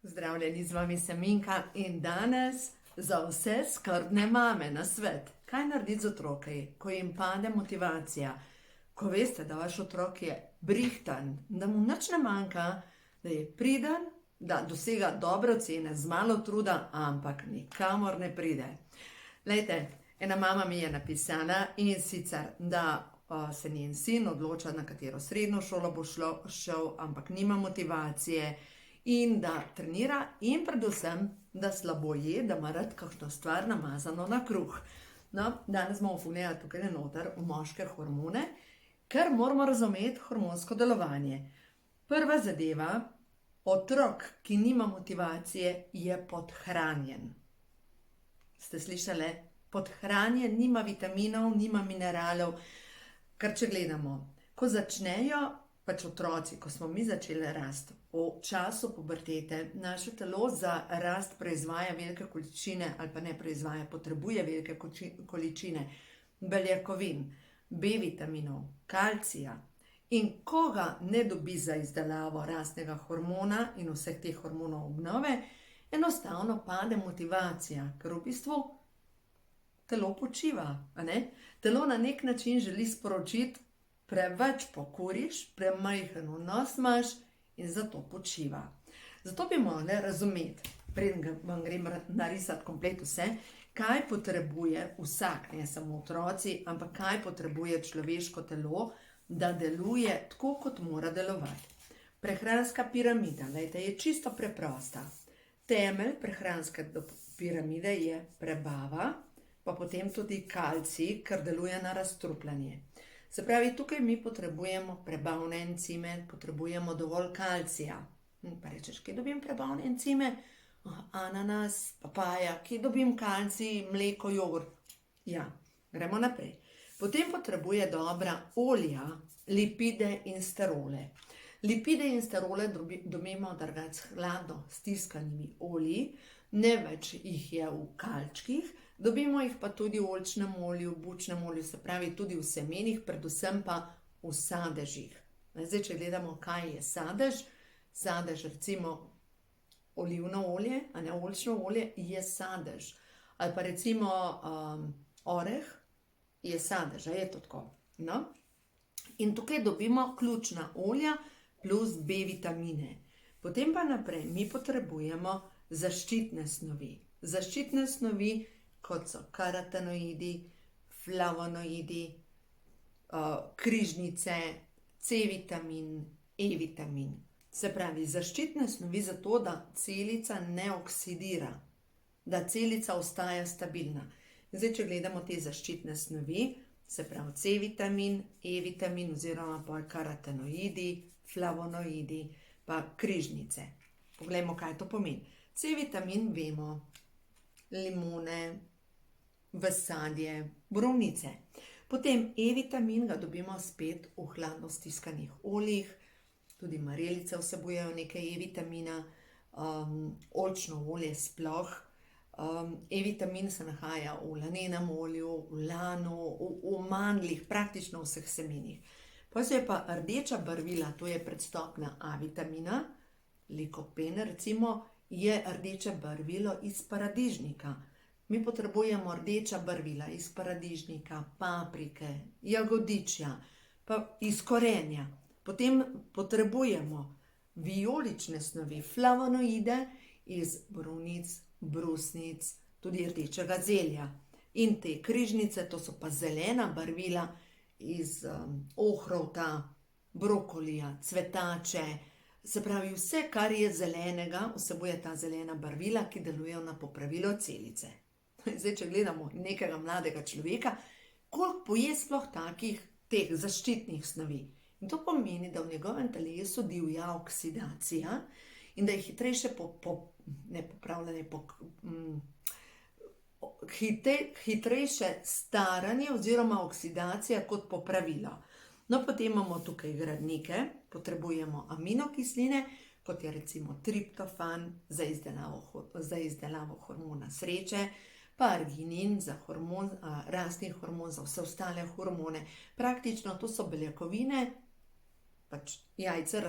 Zdravljeni, z vami sem Minka in danes za vse skrbne mame na svet. Kaj narediti z otroki, ko jim pade motivacija, ko veste, da vaš otrok je brihtan, da mu nič ne manjka, da je priden, da dosega dobre ocene z malo truda, ampak nikamor ne pride. Lejte, ena mama mi je napisala in sicer, da se njen sin odloča, na katero srednjo šolo bo šel, ampak nima motivacije, in da trenira in predvsem, da slabo je, da ima rad kakšno stvar namazano na kruh. No, danes bomo pogledali tukaj noter v moške hormone, ker moramo razumeti hormonsko delovanje. Prva zadeva, otrok, ki nima motivacije, je podhranjen. Ste slišali? Podhranjen, nima vitaminov, nima mineralov. Ker če gledamo, ko začnejo otroci, ko smo mi začeli rasti, v času pubertete, naše telo za rast proizvaja velike količine, ali pa ne proizvaja, potrebuje velike količine beljakovin, B vitaminov, kalcija. In ko ga ne dobi za izdelavo rastnega hormona in vseh teh hormonov obnove, enostavno pade motivacija, ker v bistvu telo počiva, a ne? Telo na nek način želi sporočiti, preveč pokuriš, premajhen vnos imaš in zato počiva. Zato bi morali razumeti, preden vam grem narisati komplet vse, kaj potrebuje vsak, ne samo otroci, ampak kaj potrebuje človeško telo, da deluje tako, kot mora delovati. Prehranska piramida, glejte, je čisto preprosta. Temelj prehranske piramide je prebava, pa potem tudi kalcij, ker deluje na razstrupljanje. Se pravi, tukaj mi potrebujemo prebavne encime, potrebujemo dovolj kalcija. Pa rečeš, kje dobim prebavne encime? Ananas, papaja, kje dobim kalcij, mleko, jogurt? Ja, gremo naprej. Potem potrebuje dobra olja, lipide in sterole. Lipide in sterole dobimo drugače hladno stiskanimi olji, ne več jih je v kalčkih, dobimo jih pa tudi v oljčnem olju, bučnem olju, se pravi tudi v semenih, predvsem pa v sadežih. Zdaj, če gledamo, kaj je sadež, sadež recimo olivno olje, a ne oljčno olje, je sadež. Ali pa recimo oreh je sadež, a je to tako? No? In tukaj dobimo ključna olja plus B vitamine. Potem pa naprej, mi potrebujemo zaščitne snovi. Zaščitne snovi, kot so karotenoidi, flavonoidi, križnice, C vitamin, E vitamin. Se pravi, zaščitne snovi zato, da celica ne oksidira, da celica ostaja stabilna. Zdaj, če gledamo te zaščitne snovi, se pravi C vitamin, E vitamin oziroma karotenoidi, flavonoidi, pa križnice. Poglejmo, kaj to pomeni. C vitamin vemo, limone, sadje, borovnice. Potem E vitamin ga dobimo spet v hladno stiskanih oljih, tudi marelice vsebujejo nekaj E vitamina, oljčno olje sploh. E vitamin se nahaja v lanenem olju, v lanu, v mandljih, praktično vseh semenih. Pa se je pa rdeča barvila, to je predstopna A vitamina, likopen recimo, je rdeče barvilo iz paradižnika. Mi potrebujemo rdeča barvila iz paradižnika, paprike, jagodičja, pa iz korenja. Potem potrebujemo vijolične snovi, flavonoide iz borovnic, brusnic, tudi rdečega zelja. In te križnice, to so pa zelena barvila iz ohrovta, brokolija, cvetače. Se pravi, vse, kar je zelenega, vsebuje ta zelena barvila, ki delujejo na popravilo celice. Zdaj, če gledamo nekega mladega človeka, koliko poje sploh teh zaščitnih snovi. In to pomeni, da v njegovem telesu divja oksidacija in da je hitrejše staranje oziroma oksidacija kot popravilo. No, potem imamo tukaj gradnike, potrebujemo aminokisline, kot je recimo triptofan za izdelavo hormona sreče, pa arginin za rastni hormon, za vse ostale hormone. Praktično to so beljakovine, pač jajce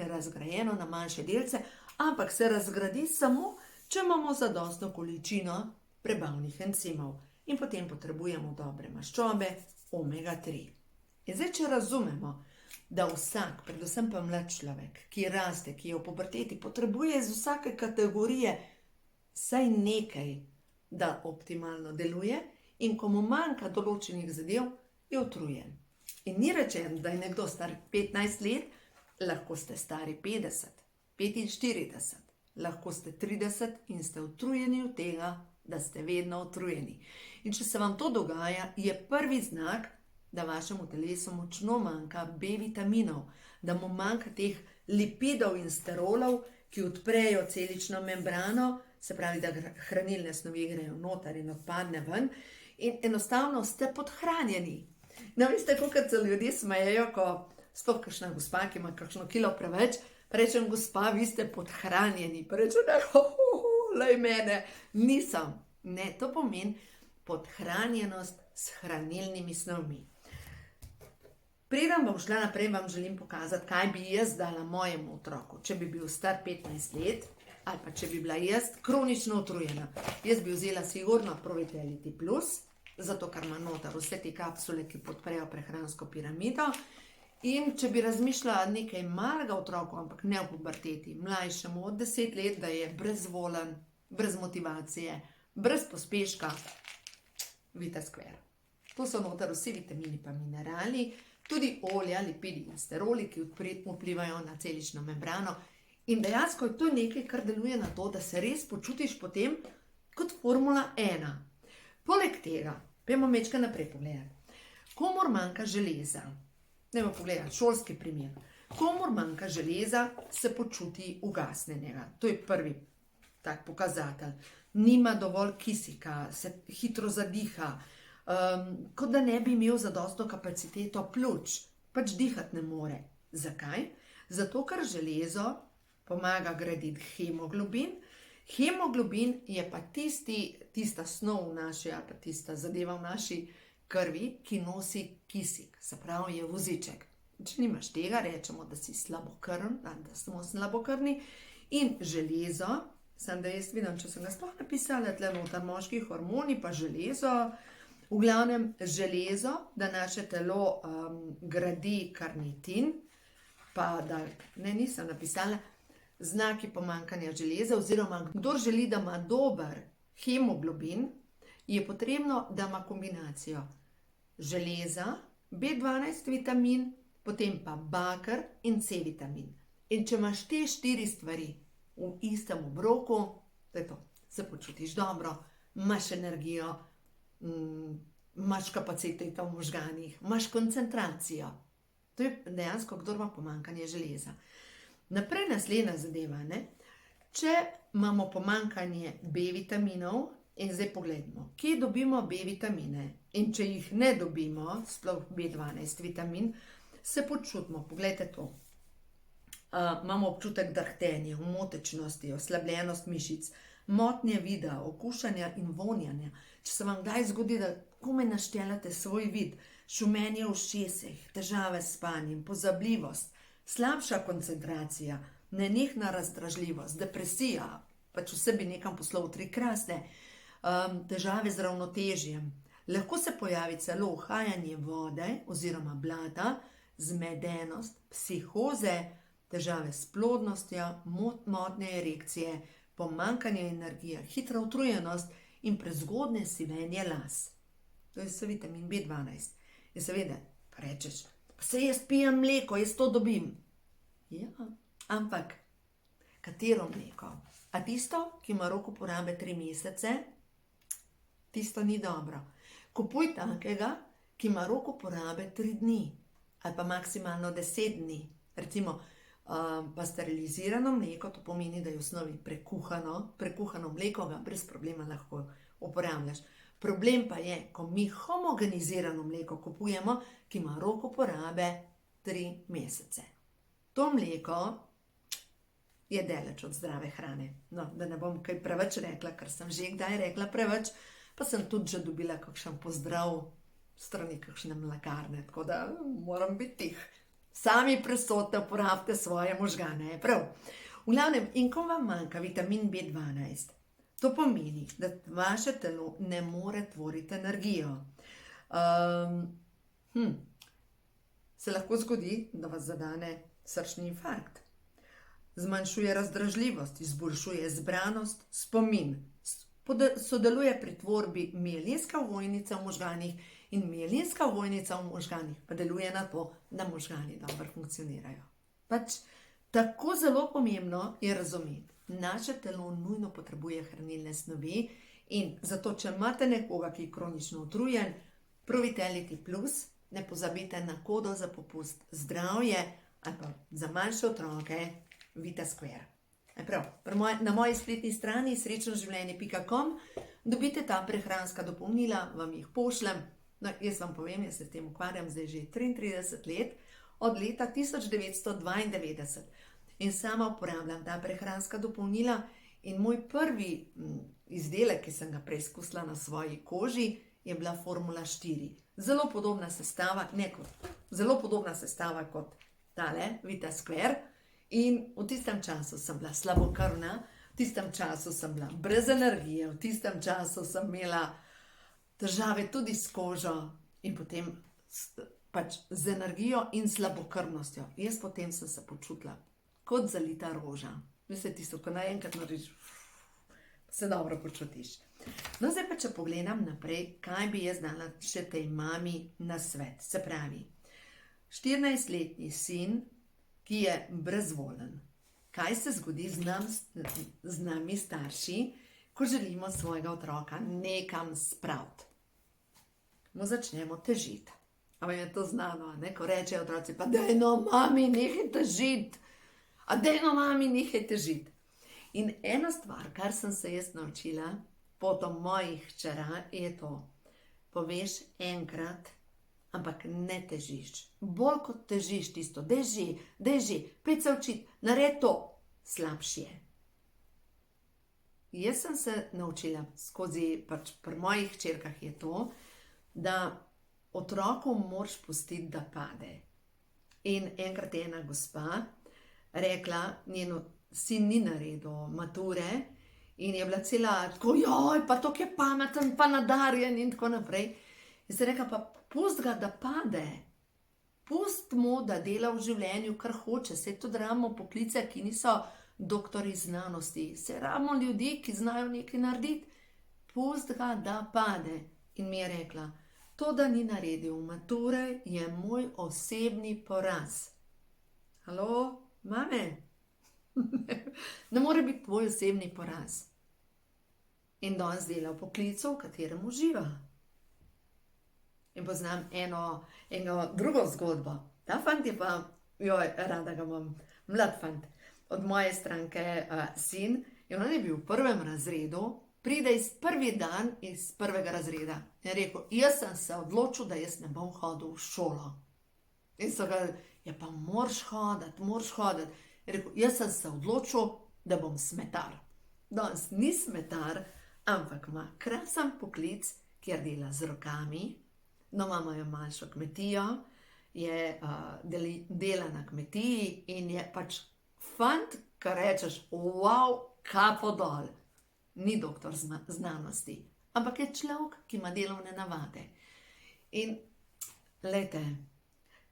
razgrajeno na manjše delce, ampak se razgradi samo, če imamo zadostno količino prebavnih encimov in potem potrebujemo dobre maščobe, omega 3. In zdaj, če razumemo, da vsak, predvsem pa mlad človek, ki raste, ki je v puberteti, potrebuje iz vsake kategorije vsaj nekaj, da optimalno deluje, in ko mu manjka določenih zadev, je utrujen. In ni rečeno, da je nekdo star 15 let, lahko ste stari 50, 45, lahko ste 30 in ste utrujeni od tega, da ste vedno utrujeni. In če se vam to dogaja, je prvi znak, da vašemu telesu močno manjka B vitaminov, da mu manjka teh lipidov in sterolov, ki odprejo celično membrano, se pravi, da hranilne snovi grejo noter in odpadne ven, in enostavno ste podhranjeni. No, veste, kolikor se ljudje smejejo, ko sploh kakšna gospa, ki ima kakšno kilo preveč, pa rečem, gospa, vi ste podhranjeni. Pa rečem, lej mene, nisem. Ne, to pomeni podhranjenost s hranilnimi snovmi. Preden bom šla naprej, vam želim pokazati, kaj bi jaz dala mojemu otroku, če bi bil star 15 let, ali pa če bi bila jaz kronično utrujena. Jaz bi vzela sigurno Pro-Vitality Plus, zato ker ima noter vse te kapsule, ki podprejo prehransko piramido. In če bi razmišljala nekaj malega otroku, ampak ne v puberteti, mlajšemu od 10 let, da je brezvolen, brez motivacije, brez pospeška, Vitaskver. To so noter vsi vitamini pa minerali, tudi olja, lipidi in steroli, ki vplivajo na celično membrano. In dejansko je to nekaj, kar deluje na to, da se res počutiš potem kot Formula 1. Poleg tega, pojmo mečka naprej pogledati, komur manjka železa, dajmo pogledati šolski primer, komur manjka železa, se počuti ugasnenega. To je prvi tak pokazatelj. Nima dovolj kisika, se hitro zadiha, kot da ne bi imel zadostno kapaciteto pljuč, pač dihati ne more. Zakaj? Zato, ker železo pomaga graditi hemoglobin. Hemoglobin je pa tista snov v naši, ali pa tista zadeva v naši krvi, ki nosi kisik, se pravi je voziček. Če nimaš tega, rečemo, da si slabokrvn, da smo slabokrvni. In železo, sem da jaz vidim, če sem ga sploh napisala, tle noter moški hormoni, pa železo, v glavnem železo, da naše telo gradi karnitin, pa da, ne, nisem napisala, znaki pomanjkanja železa, oziroma kdor želi, da ima dober hemoglobin, je potrebno, da ima kombinacijo železa, B12 vitamin, potem pa baker in C vitamin. In če imaš te 4 stvari v istem obroku, to je to, se počutiš dobro, imaš energijo, imaš kapaciteto v možganih, imaš koncentracijo. To je dejansko, kdor ima pomanjkanje železa. Naprej naslednja zadeva, ne? Če imamo pomanjkanje B vitaminov, in zdaj pogledamo, kje dobimo B vitamine, in če jih ne dobimo, sploh B12 vitamin, se počutimo, pogledajte to, imamo občutek drhtenja, umotečnosti, oslabljenost mišic, motnje vida, okušanja in vonjanja. Če se vam kdaj zgodi, da komaj naštelate svoj vid, šumenje v ušesih, težave s spanjem, pozabljivost, slabša koncentracija, nenehna razdražljivost, depresija, pač vse bi nekam poslal v 3 krasne, težave z ravnotežjem. Lahko se pojavi celo uhajanje vode oziroma blata, zmedenost, psihoze, težave s plodnostjo, motnje erekcije, pomanjkanje energije, hitra utrujenost in prezgodnje sivenje las. To je vse vitamin B12. In seveda, pa rečeš, pa se jaz pijem mleko, jaz to dobim. Ja, ampak katero mleko? A tisto, ki ima rok uporabe 3 mesece, tisto ni dobro. Kupuj takega, ki ima rok uporabe 3 dni ali pa maksimalno 10 dni. Recimo, pasterilizirano mleko, to pomeni, da je v osnovi prekuhano mleko, ga brez problema lahko uporabljaš. Problem pa je, ko mi homogenizirano mleko kupujemo, ki ima rok uporabe 3 mesece. To mleko je daleč od zdrave hrane. No, da ne bom kaj preveč rekla, ker sem že kdaj rekla preveč, pa sem tudi že dobila kakšen pozdrav strani kakšne mlekarne, tako da moram biti tih. Sami presodite, uporabite svoje možgane, prav. V glavnem, in ko vam manjka vitamin B12, to pomeni, da vaše telo ne more tvoriti energijo. Se lahko zgodi, da vas zadane srčni infarkt. Zmanjšuje razdražljivost, izboljšuje zbranost, spomin. Sodeluje pri tvorbi mielinska ovojnica v možganih in mielinska ovojnica v možganih pa deluje na to, da možgani dobro funkcionirajo. Pač tako zelo pomembno je razumeti, naše telo nujno potrebuje hranilne snovi in zato, če imate nekoga, ki je kronično utrujen, Provitelity Plus, ne pozabite na kodo za popust zdravje ali pa za manjše otroke VitaSquare. Prav, na moji spletni strani srečnoživljenje.com dobite ta prehranska dopolnila, vam jih pošljem. No, jaz vam povem, jaz se s tem ukvarjam zdaj že 33 let, od leta 1992. In sama uporabljam ta prehranska dopolnila in moj prvi izdelek, ki sem ga preizkusila na svoji koži, je bila Formula 4. Zelo podobna sestava kot tale VitaSquare. In v tistem času sem bila slabokrvna, v tistem času sem bila brez energije, v tistem času sem imela težave tudi s kožo in potem pač z energijo in slabokrvnostjo. Jaz potem sem se počutila kot zalita roža. Veste tisto, ko naenkrat narediš, se dobro počutiš. No, zdaj pa, če pogledam naprej, kaj bi jaz dala še tej mami na svet. Se pravi, 14-letni sin, ki je brezvoljen. Kaj se zgodi z nami starši, ko želimo svojega otroka nekam spraviti? Mu začnemo težiti. Ampak je to znano, ne? Ko rečejo otroci, pa dajno, mami, nehaj težiti. A dajno, mami, nehaj težiti. In ena stvar, kar sem se jaz naučila, potom mojih hčera, je to. Poveš enkrat, ampak ne težiš. Bolj kot težiš tisto, deži, pet se učiti, nared to, slabše. Jaz sem se naučila skozi, pač pri mojih hčerkah je to, da otrokom moraš pustiti, da pade. In enkrat je ena gospa rekla, njen sin ni naredil mature in je bila cela tako, joj, pa to je pameten, pa nadarjen in tako naprej. In se rekla, pa pust ga, da pade. Pust mu, da dela v življenju, kar hoče. Saj tudi rabimo poklice, ki niso doktori znanosti. Saj rabimo ljudi, ki znajo nekaj narediti. Pust ga, da pade. In mi je rekla, to, da ni naredil mature, je moj osebni poraz. Halo, mame? Ne more biti tvoj osebni poraz. In danes dela v poklicu, v katerem uživa. In poznam eno drugo zgodbo. Ta fant je pa, joj, rada ga imam, mlad fant, od moje stranke sin, in on je bil v prvem razredu, pride prvi dan iz prvega razreda. In je rekel, jaz sem se odločil, da jaz ne bom hodil v šolo. In so ga, ja pa moraš hoditi. Je rekel, jaz sem se odločil, da bom smetar. Danes ni smetar, ampak ima krasen poklic, kjer dela z rokami. No, imajo manjšo kmetijo, dela na kmetiji in je pač fant, kar rečeš, wow, kapo dol. Ni doktor znanosti, ampak je človek, ki ima delovne navade. In, glejte,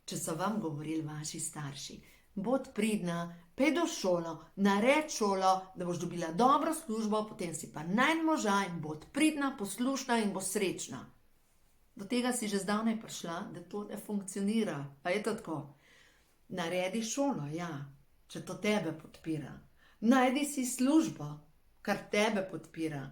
če so vam govorili vaši starši, bod pridna, pej do šolo, nared šolo, da boš dobila dobro službo, potem si pa najn moža in bod pridna, poslušna in bo srečna. Do tega si že zdavnaj prišla, da to ne funkcionira. A je to tako? Naredi šolo, ja, če to tebe podpira. Najdi si službo, kar tebe podpira.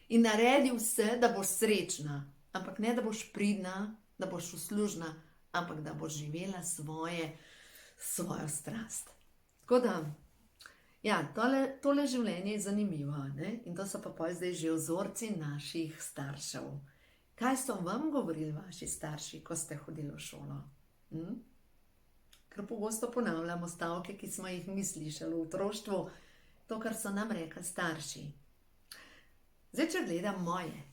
In naredi vse, da boš srečna. Ampak ne, da boš pridna, da boš uslužna, ampak da boš živela svojo strast. Tako da, ja, tole življenje je zanimivo, ne? In to so pa pol zdaj že vzorci naših staršev. Kaj so vam govorili vaši starši, ko ste hodili v šolo? Ker pogosto ponavljamo stavke, ki smo jih mi slišali v otroštvu, to, kar so nam rekli starši. Zdaj, če gledam moje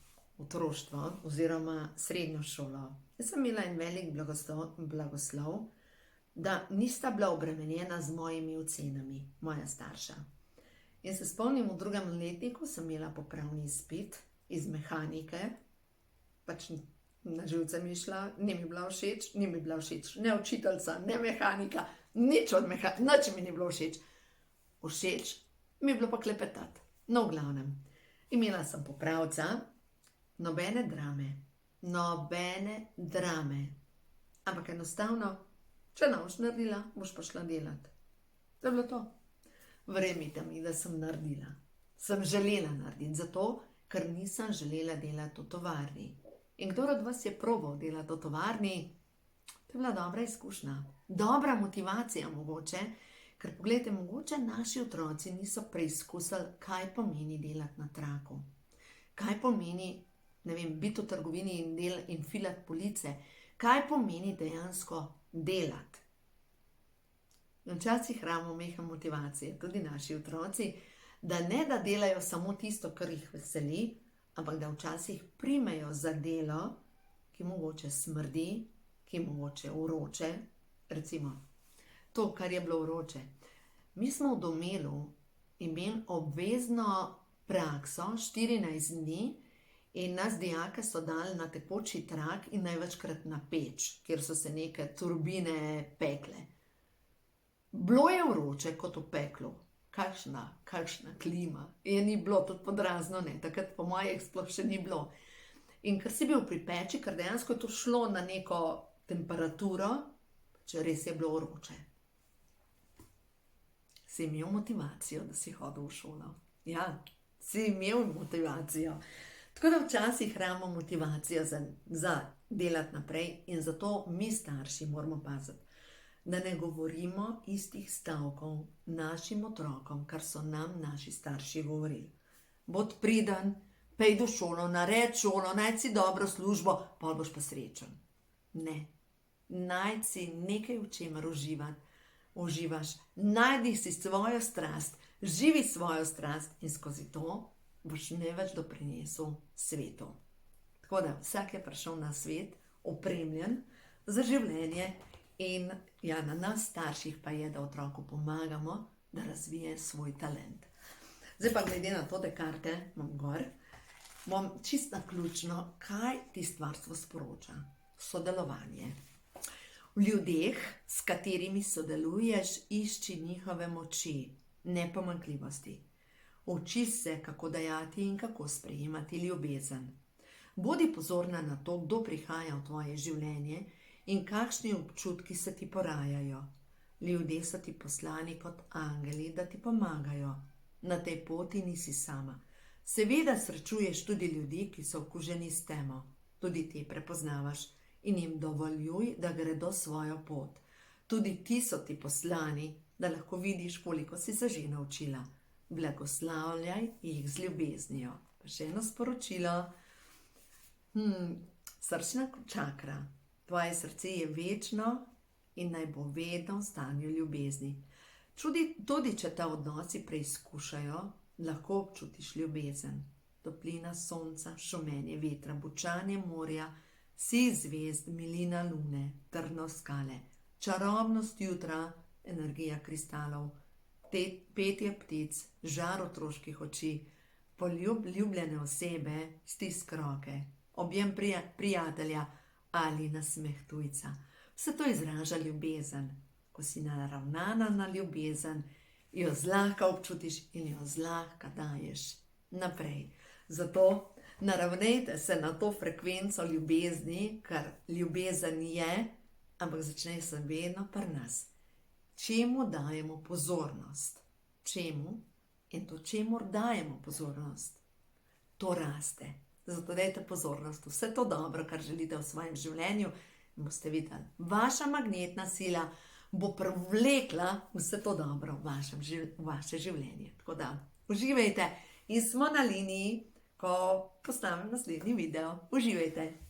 otroštvo oziroma srednjo šolo, jaz sem imela en velik blagoslov, da nista bila obremenjena z mojimi ocenami, moja starša. In se spomnim, v 2. letniku sem imela popravni izpit iz mehanike, pač na živce mi šla, ni mi bila všeč, ne učiteljica, ne mehanika, nič mi ni bilo všeč. Všeč mi je bilo pa klepetati. No, v glavnem, imela sem popravca, nobene drame, ampak enostavno, če ne boš naredila, boš pa šla delati. To je bilo to. Verjemite mi, da sem naredila. Sem želela narediti, zato, ker nisem želela delati v tovarni. In kdor od vas je probal delati v tovarni, to je bila dobra izkušnja. Dobra motivacija mogoče, ker pogledajte, mogoče naši otroci niso preizkusili, kaj pomeni delati na traku. Kaj pomeni, ne vem, biti v trgovini in filati police. Kaj pomeni dejansko delati. In včasih rabimo mehko motivacije, tudi naši otroci, da ne da delajo samo tisto, kar jih veseli, ampak da včasih primejo za delo, ki mogoče smrdi, ki mogoče vroče. Recimo, to, kar je bilo vroče. Mi smo v Domelu imeli obvezno prakso 14 dni in nas dijake so dali na tekoči trak in največkrat na peč, kjer so se neke turbine pekle. Bilo je vroče kot v peklu. Kakšna klima. Je ni bilo, tudi pod razno ne, takrat po mojih sploh še ni bilo. In ker si bil pri peči, ker dejansko je to šlo na neko temperaturo, če res je bilo vroče. Si imel motivacijo, da si hodil v šolo. Ja, si imel motivacijo. Tako da včasih rabimo motivacijo za delati naprej in zato mi starši moramo paziti, da ne govorimo istih stavkov našim otrokom, kar so nam naši starši govorili. Bod priden, pej do šolo, nared šolo, najdi si dobro službo, pol boš pa srečen. Ne, najdi si nekaj, v čemer uživaš, najdi si svojo strast, živi svojo strast in skozi to boš največ doprinesel svetu. Tako da vsak je prišel na svet opremljen za življenje. In ja, na nas starših pa je, da otroku pomagamo, da razvije svoj talent. Zdaj pa glede na to, da karte imam gor, bom čisto naključno, kaj ti stvarstvo sporoča. Sodelovanje. V ljudeh, s katerimi sodeluješ, išči njihove moči, ne pomanjkljivosti. Uči se, kako dajati in kako sprejemati ljubezen. Bodi pozorna na to, kdo prihaja v tvoje življenje in kakšni občutki se ti porajajo. Ljudje so ti poslani kot angeli, da ti pomagajo. Na tej poti nisi sama. Seveda srečuješ tudi ljudi, ki so okuženi s temo. Tudi te prepoznavaš in jim dovoljuj, da gredo svojo pot. Tudi ti so ti poslani, da lahko vidiš, koliko si se že naučila. Blagoslavljaj jih z ljubeznijo. Pa še eno sporočilo. Srčna čakra. Tvoje srce je večno in naj bo vedno v stanju ljubezni. Tudi če te odnosi preizkušajo, lahko občutiš ljubezen. Toplina sonca, šumenje vetra, bučanje morja, sij zvezd, milina lune, trdnost skale, čarobnost jutra, energija kristalov, petje ptic, žar otroških oči, poljubljene osebe, stisk roke, objem prijatelja ali nasmeh tujca. Vse to izraža ljubezen. Ko si naravnana na ljubezen, jo zlahka občutiš in jo zlahka daješ naprej. Zato naravnajte se na to frekvenco ljubezni, ker ljubezen je, ampak začne se vedno pri nas. Čemu dajemo pozornost? Čemu? In to, čemu dajemo pozornost, to raste. Zato dajte pozornost vse to dobro, kar želite v svojem življenju, in boste videli, vaša magnetna sila bo privlekla vse to dobro v vaše življenje. Tako da uživajte in smo na liniji, ko postavim naslednji video. Uživajte!